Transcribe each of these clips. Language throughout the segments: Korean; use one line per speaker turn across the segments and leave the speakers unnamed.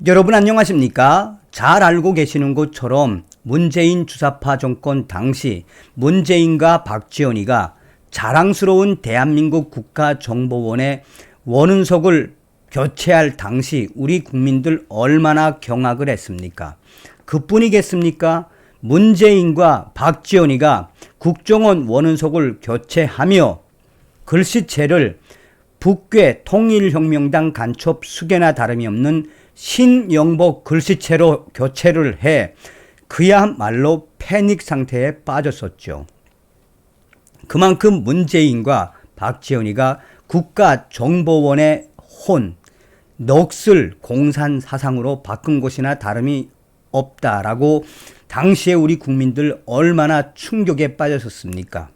여러분 안녕하십니까? 잘 알고 계시는 것처럼 문재인 주사파 정권 당시 문재인과 박지원이가 자랑스러운 대한민국 국가정보원의 원은석을 교체할 당시 우리 국민들 얼마나 경악을 했습니까? 그뿐이겠습니까? 문재인과 박지원이가 국정원 원은석을 교체하며 글씨체를 북괴 통일혁명당 간첩 수계나 다름이 없는 신영복 글씨체로 교체를 해 그야말로 패닉 상태에 빠졌었죠. 그만큼 문재인과 박지원이가 국가정보원의 넋을 공산 사상으로 바꾼 것이나 다름이 없다라고 당시에 우리 국민들 얼마나 충격에 빠졌었습니까?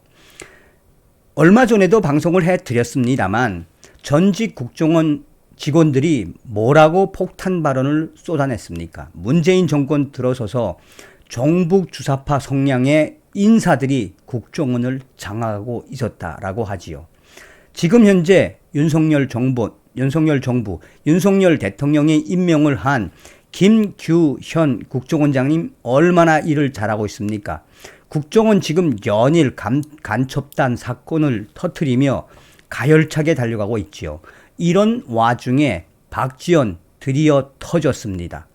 얼마 전에도 방송을 해드렸습니다만 전직 국정원 직원들이 뭐라고 폭탄 발언을 쏟아냈습니까? 문재인 정권 들어서서 종북 주사파 성향의 인사들이 국정원을 장악하고 있었다라고 하지요. 지금 현재 윤석열 대통령이 임명을 한 김규현 국정원장님 얼마나 일을 잘하고 있습니까? 국정원 지금 연일 간첩단 사건을 터뜨리며 가열차게 달려가고 있지요. 이런 와중에 박지원 드디어 터졌습니다.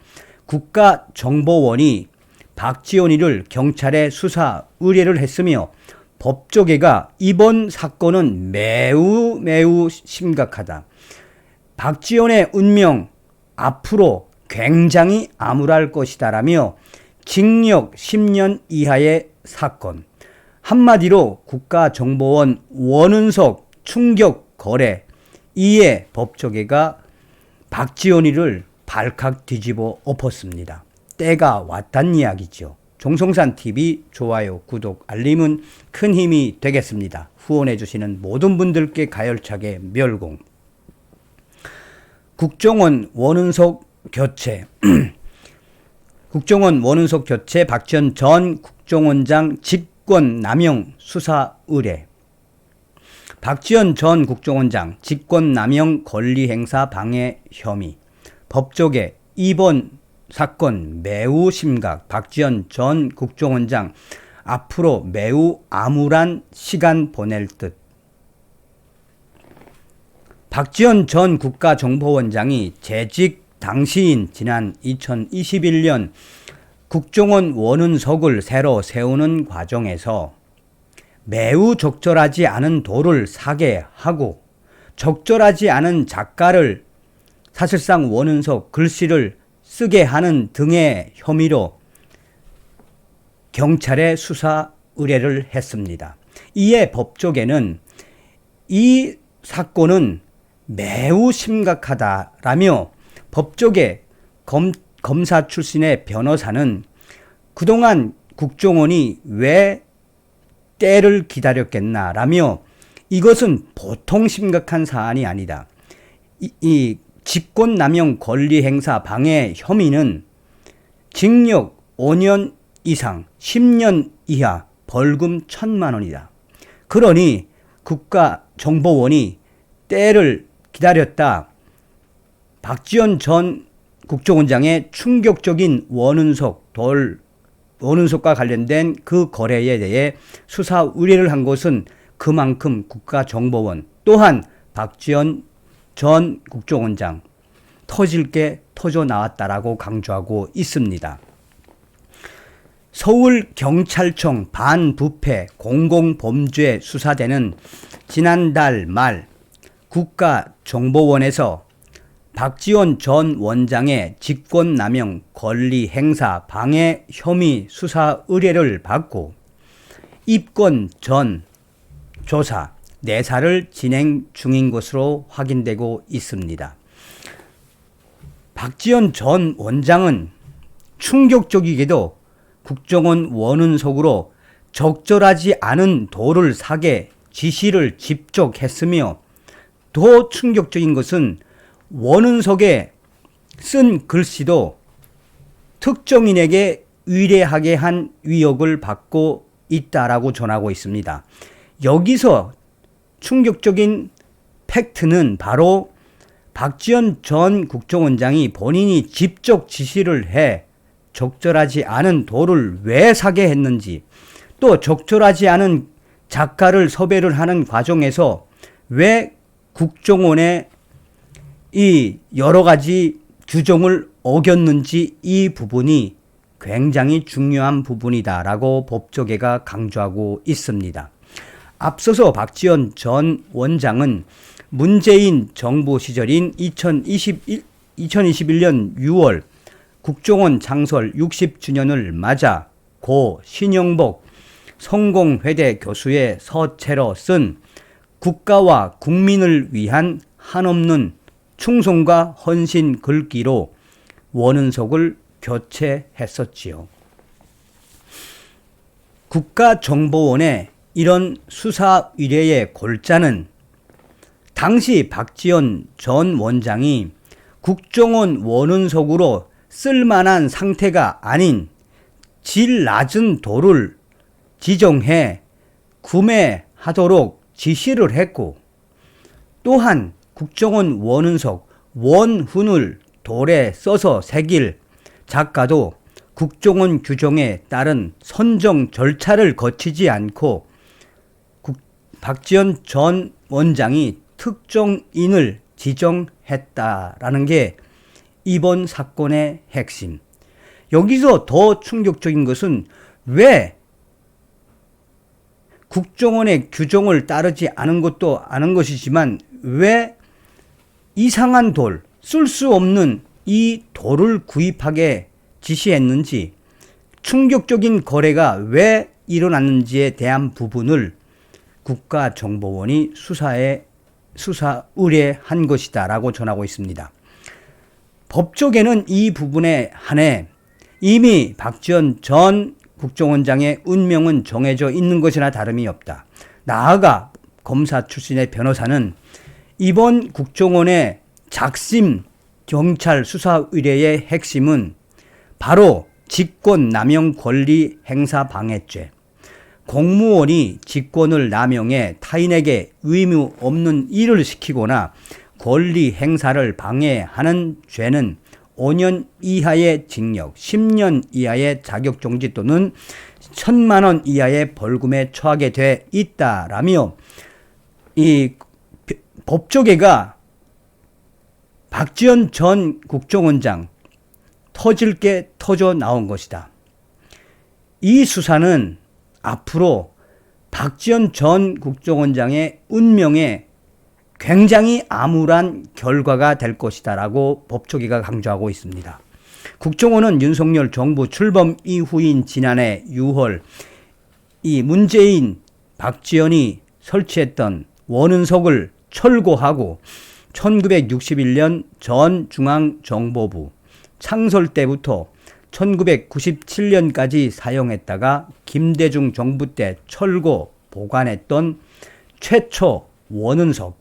국가정보원이 박지원이를 경찰에 수사 의뢰를 했으며 법조계가 이번 사건은 매우 심각하다. 박지원의 운명 앞으로 굉장히 암울할 것이다라며 징역 10년 이하의 사건. 한마디로 국가정보원 원은석 충격 거래. 이에 법조계가 박지원이를 발칵 뒤집어 엎었습니다. 때가 왔단 이야기죠. 종성산TV 좋아요, 구독, 알림은 큰 힘이 되겠습니다. 후원해 주시는 모든 분들께 가열차게 멸공. 국정원 원은석 교체 국정원 원은석 교체 박지원 전 국정원장 직권남용 수사 의뢰. 박지원 전 국정원장 직권남용 권리행사 방해 혐의. 법조계 이번 사건 매우 심각. 박지원 전 국정원장 앞으로 매우 암울한 시간 보낼 듯. 박지원 전 국가정보원장이 재직 당시인 지난 2021년 국정원 원은석을 새로 세우는 과정에서 매우 적절하지 않은 도를 사게 하고 적절하지 않은 작가를 사실상 원은석 글씨를 쓰게 하는 등의 혐의로 경찰에 수사 의뢰를 했습니다. 이에 법조계는 이 사건은 매우 심각하다라며 법조계 검사 출신의 변호사는 그동안 국정원이 왜 때를 기다렸겠나라며 이것은 보통 심각한 사안이 아니다. 이 직권남용 권리행사 방해 혐의는 징역 5년 이상 10년 이하 벌금 1,000만 원이다. 그러니 국가정보원이 때를 기다렸다. 박지원 전 국정원장의 충격적인 원은석과 관련된 그 거래에 대해 수사 의뢰를 한 것은 그만큼 국가정보원 또한 박지원 전 국정원장 터질 게 터져 나왔다라고 강조하고 있습니다. 서울경찰청 반부패 공공범죄 수사대는 지난달 말 국가정보원에서 박지원 전 원장의 직권남용 권리행사 방해 혐의 수사 의뢰를 받고 입건 전 조사 내사를 진행 중인 것으로 확인되고 있습니다. 박지원 전 원장은 충격적이게도 국정원 원은석으로 적절하지 않은 도를 사게 지시를 직접 했으며 더 충격적인 것은 원은석에 쓴 글씨도 특정인에게 의뢰하게 한 위협을 받고 있다라고 전하고 있습니다. 여기서 충격적인 팩트는 바로 박지원 전 국정원장이 본인이 직접 지시를 해 적절하지 않은 돌을 왜 사게 했는지, 또 적절하지 않은 작가를 섭외를 하는 과정에서 왜 국정원의 이 여러 가지 규정을 어겼는지, 이 부분이 굉장히 중요한 부분이다라고 법조계가 강조하고 있습니다. 앞서서 박지원 전 원장은 문재인 정부 시절인 2021년 6월 국정원 창설 60주년을 맞아 고 신영복 성공회대 교수의 서체로 쓴 국가와 국민을 위한 한없는 충성과 헌신 글귀로 원은석을 교체했었지요. 국가정보원의 이런 수사 의뢰의 골자는 당시 박지원 전 원장이 국정원 원은석으로 쓸만한 상태가 아닌 질 낮은 돌을 지정해 구매하도록 지시를 했고, 또한 국정원 원은석 원훈을 돌에 써서 새길 작가도 국정원 규정에 따른 선정 절차를 거치지 않고 박지원 전 원장이 특정인을 지정했다라는 게 이번 사건의 핵심. 여기서 더 충격적인 것은 왜 국정원의 규정을 따르지 않은 것도 아는 것이지만 왜 이상한 돌, 쓸 수 없는 이 돌을 구입하게 지시했는지, 충격적인 거래가 왜 일어났는지에 대한 부분을 국가정보원이 수사 의뢰한 것이다라고 전하고 있습니다. 법조계는 이 부분에 한해 이미 박지원 전 국정원장의 운명은 정해져 있는 것이나 다름이 없다. 나아가 검사 출신의 변호사는 이번 국정원의 작심 경찰 수사 의뢰의 핵심은 바로 직권남용 권리 행사 방해죄, 공무원이 직권을 남용해 타인에게 의무 없는 일을 시키거나 권리 행사를 방해하는 죄는 5년 이하의 징역, 10년 이하의 자격정지 또는 1,000만 원 이하의 벌금에 처하게 돼 있다라며 이 법조계가 박지원 전 국정원장 터질 게 터져 나온 것이다. 이 수사는 앞으로 박지원 전 국정원장의 운명에 굉장히 암울한 결과가 될 것이다라고 법조계가 강조하고 있습니다. 국정원은 윤석열 정부 출범 이후인 지난해 6월 이 문재인, 박지원이 설치했던 원은석을 철거하고 1961년 전 중앙정보부 창설 때부터 1997년까지 사용했다가 김대중 정부 때 철거 보관했던 최초 원은석,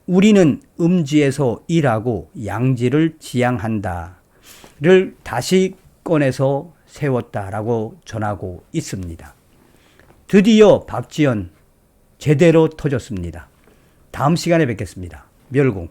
우리는 음지에서 일하고 양지를 지향한다를 다시 꺼내서 세웠다라고 전하고 있습니다. 드디어 박지원 제대로 터졌습니다. 다음 시간에 뵙겠습니다. 멸공.